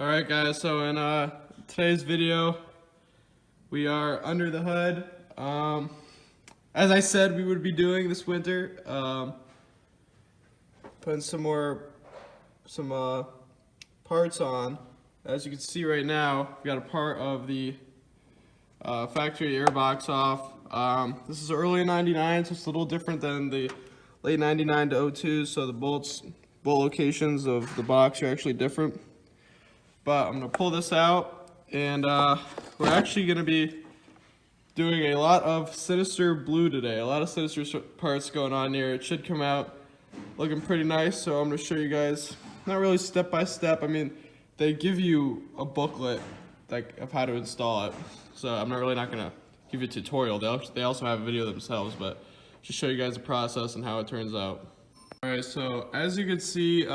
Alright guys, so in today's video, we are under the hood. As I said we would be doing this winter, putting some parts on. As you can see right now, we got a part of the factory airbox off. This is early 99, so it's a little different than the late 99 to 02, so the bolt locations of the box are actually different. But I'm going to pull this out, and we're actually going to be doing a lot of Sinister blue today. A lot of Sinister parts going on here. It should come out looking pretty nice, so I'm going to show you guys, not really step by step. I mean, they give you a booklet of how to install it, so I'm not going to give you a tutorial. They also have a video themselves, but just show you guys the process and how it turns out. Alright, so as you can see,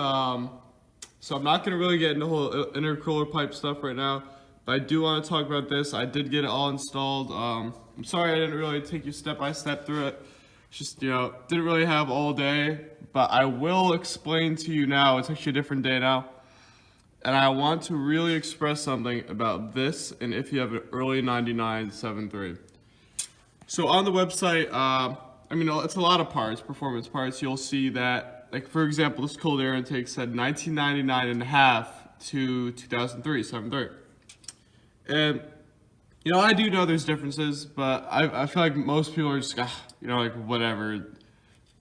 so I'm not going to really get into the whole intercooler pipe stuff right now, but I do want to talk about this. I did get it all installed. I'm sorry I didn't really take you step by step through it. Just, didn't really have all day, but I will explain to you now. It's actually a different day now. And I want to really express something about this and if you have an early 99 7.3. So on the website, I mean, it's a lot of parts, performance parts. You'll see that, like for example, this cold air intake said 1999.5 to 2003, 7.3. And, I do know there's differences, but I feel like most people are just, like whatever.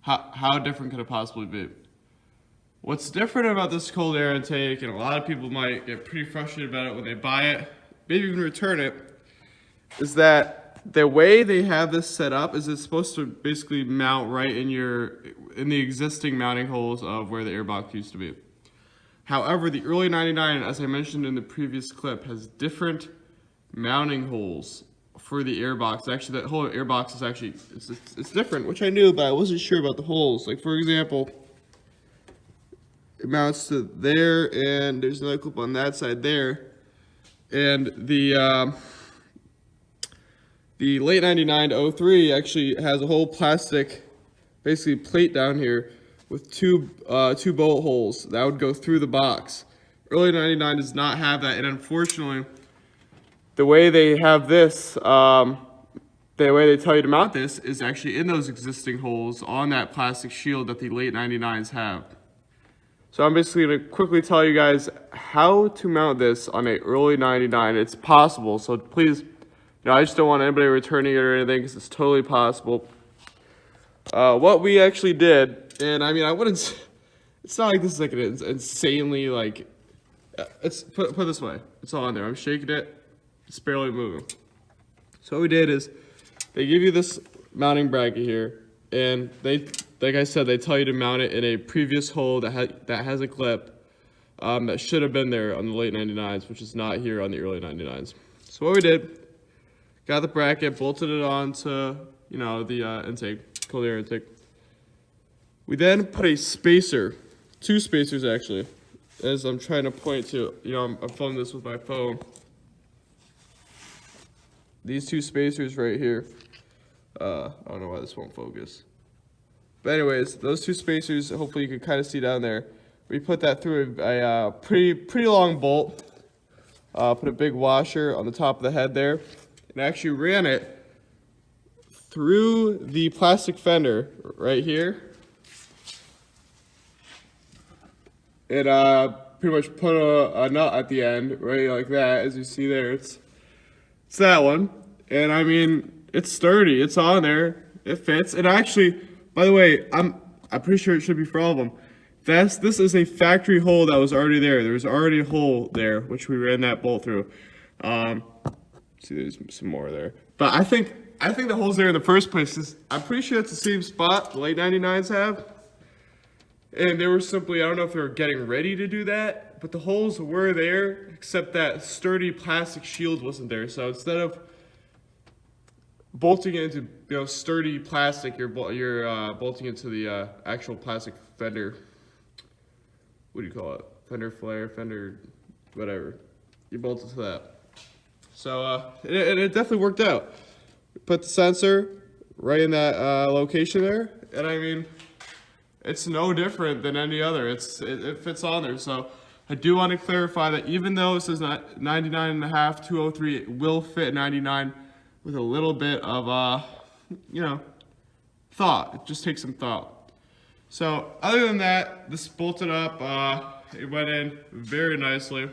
How different could it possibly be? What's different about this cold air intake, and a lot of people might get pretty frustrated about it when they buy it, maybe even return it, is that the way they have this set up is it's supposed to basically mount right in the existing mounting holes of where the airbox used to be. However, the early 99, as I mentioned in the previous clip, has different mounting holes for the airbox. Actually, that whole airbox is actually it's different, which I knew, but I wasn't sure about the holes. Like for example, it mounts to there, and there's another clip on that side there, and the late 99 to 03 actually has a whole plastic, basically plate down here with two bolt holes that would go through the box. Early 99 does not have that, and unfortunately, the way they have this, the way they tell you to mount this is actually in those existing holes on that plastic shield that the late 99s have. So I'm basically going to quickly tell you guys how to mount this on a early 99. It's possible, so please, I just don't want anybody returning it or anything because it's totally possible. What we actually did, and I mean, it's not like this is like an insanely it's put this way. It's all on there. I'm shaking it. It's barely moving. So what we did is they give you this mounting bracket here, and they, like I said, they tell you to mount it in a previous hole that has a clip that should have been there on the late 99s, which is not here on the early 99s. So what we did, got the bracket, bolted it onto, the intake, cold air intake. We then put a spacer, two spacers actually, as I'm trying to point to, I'm filming this with my phone. These two spacers right here. I don't know why this won't focus. But anyways, those two spacers, hopefully you can kind of see down there. We put that through a pretty long bolt. Put a big washer on the top of the head there. And actually ran it through the plastic fender right here. And pretty much put a nut at the end, right like that. As you see there, it's that one. And I mean, it's sturdy. It's on there. It fits. And actually, by the way, I'm pretty sure it should be for all of them. This is a factory hole that was already there. There was already a hole there, which we ran that bolt through. See, there's some more there. But I think the hole's there in the first place. I'm pretty sure it's the same spot the late 99s have. And they were simply, I don't know if they were getting ready to do that, but the holes were there, except that sturdy plastic shield wasn't there. So instead of bolting it into sturdy plastic, you're bolting into the actual plastic fender. What do you call it? Fender flare, fender, whatever. You bolt it to that. So it definitely worked out. Put the sensor right in that location there, and I mean, it's no different than any other. It fits on there. So I do want to clarify that even though it says 99.5, 203, it will fit 99 with a little bit of, you know, thought. It just takes some thought. So other than that, this bolted up. It went in very nicely.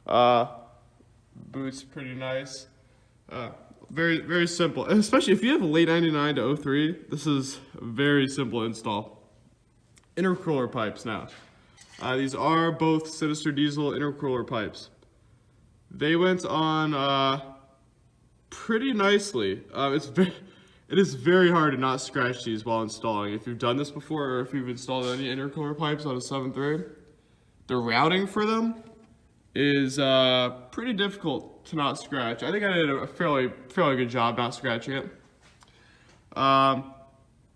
Boots pretty nice. Very, very simple. And especially if you have a late 99 to 03, this is a very simple install. Intercooler pipes now. These are both SINISTER diesel intercooler pipes. They went on pretty nicely. It is very hard to not scratch these while installing. If you've done this before, or if you've installed any intercooler pipes on a 7th grade, the routing for them is pretty difficult to not scratch. I think I did a fairly good job not scratching it.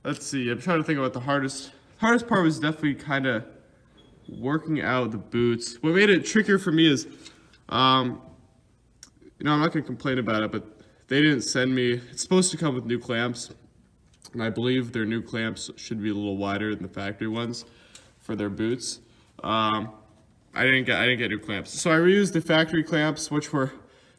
Let's see. I'm trying to think about the hardest. Hardest part was definitely kind of working out the boots. What made it trickier for me is, you know, I'm not gonna complain about it, but they didn't send me. It's supposed to come with new clamps, and I believe their new clamps should be a little wider than the factory ones for their boots. I didn't get new clamps, so I reused the factory clamps, which were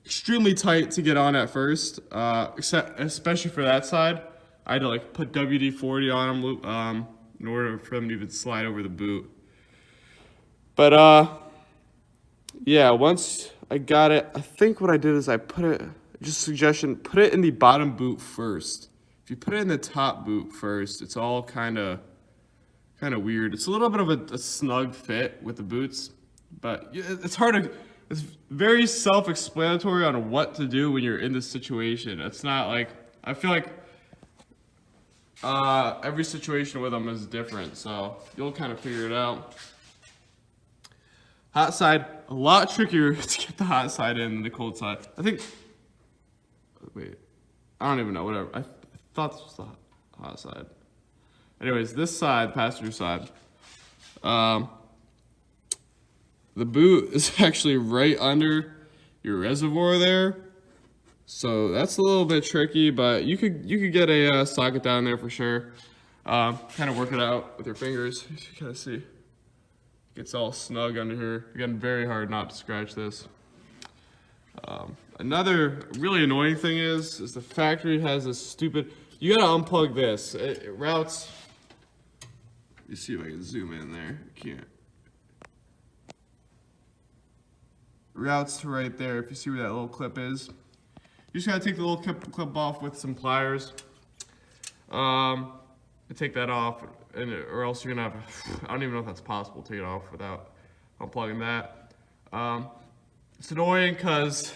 extremely tight to get on at first, especially for that side. I had to like put WD-40 on them in order for them to even slide over the boot. But yeah, once I got it, I think what I did is I put it, just a suggestion, put it in the bottom boot first. If you put it in the top boot first, it's all kind of weird. It's a little bit of a snug fit with the boots, but it's hard to, it's very self-explanatory on what to do when you're in this situation. It's not like, I feel like every situation with them is different, so you'll kind of figure it out. Hot side, a lot trickier to get the hot side in than the cold side. I think, wait, I don't even know, whatever. I thought this was the hot side. Anyways, this side, passenger side, the boot is actually right under your reservoir there. So that's a little bit tricky, but you could get a socket down there for sure. Kind of work it out with your fingers. You can kind of see. Gets all snug under here. Again, very hard not to scratch this. Another really annoying thing is the factory has this stupid, you gotta unplug this. It routes, let me see if I can zoom in there. I can't. Routes to right there, if you see where that little clip is. You just gotta take the little clip off with some pliers. Take that off, or else you're gonna have, I don't even know if that's possible to take it off without unplugging that. It's annoying because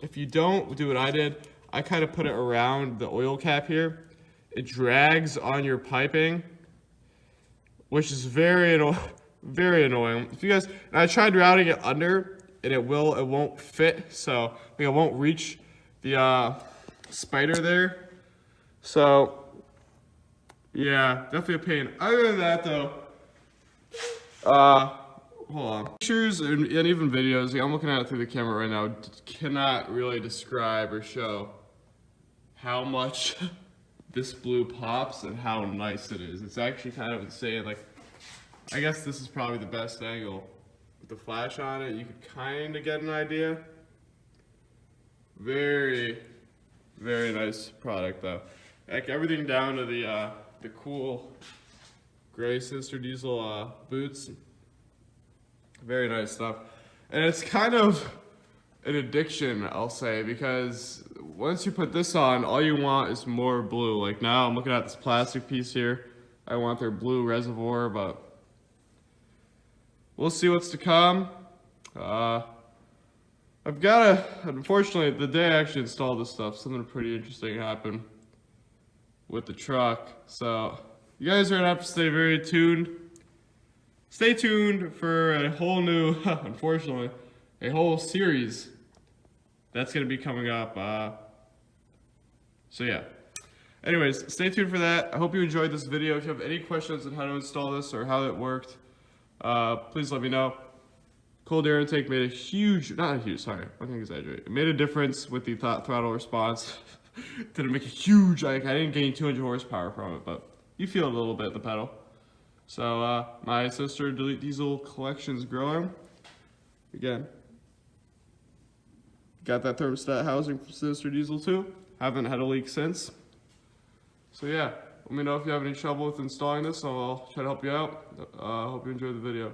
if you don't do what I did, I kind of put it around the oil cap here. It drags on your piping, which is very annoying. If you guys, and I tried routing it under, and it won't fit, so it won't reach the spider there. So yeah, definitely a pain. Other than that though, hold on. Pictures and even videos, I'm looking at it through the camera right now, cannot really describe or show how much this blue pops and how nice it is. It's actually kind of insane. Like, I guess this is probably the best angle. With the flash on it, you could kind of get an idea. Very, very nice product though. Like everything down to the cool gray SINISTER diesel boots. Very nice stuff. And it's kind of an addiction, I'll say, because once you put this on, all you want is more blue. Like now I'm looking at this plastic piece here. I want their blue reservoir, but we'll see what's to come. I've got unfortunately, the day I actually installed this stuff, something pretty interesting happened with the truck. So you guys are gonna have to stay very tuned. Stay tuned for a whole new, unfortunately, a whole series that's gonna be coming up. So yeah. Anyways, stay tuned for that. I hope you enjoyed this video. If you have any questions on how to install this or how it worked, please let me know. Cold air intake made a huge, not a huge, sorry, I can exaggerate. It made a difference with the throttle response. Didn't make a huge, like I didn't gain 200 horsepower from it, but you feel it a little bit, the pedal. So my SINISTER diesel collection's growing. Again, got that thermostat housing from Sinister Diesel too. Haven't had a leak since. So yeah, let me know if you have any trouble with installing this. I'll try to help you out. Hope you enjoyed the video.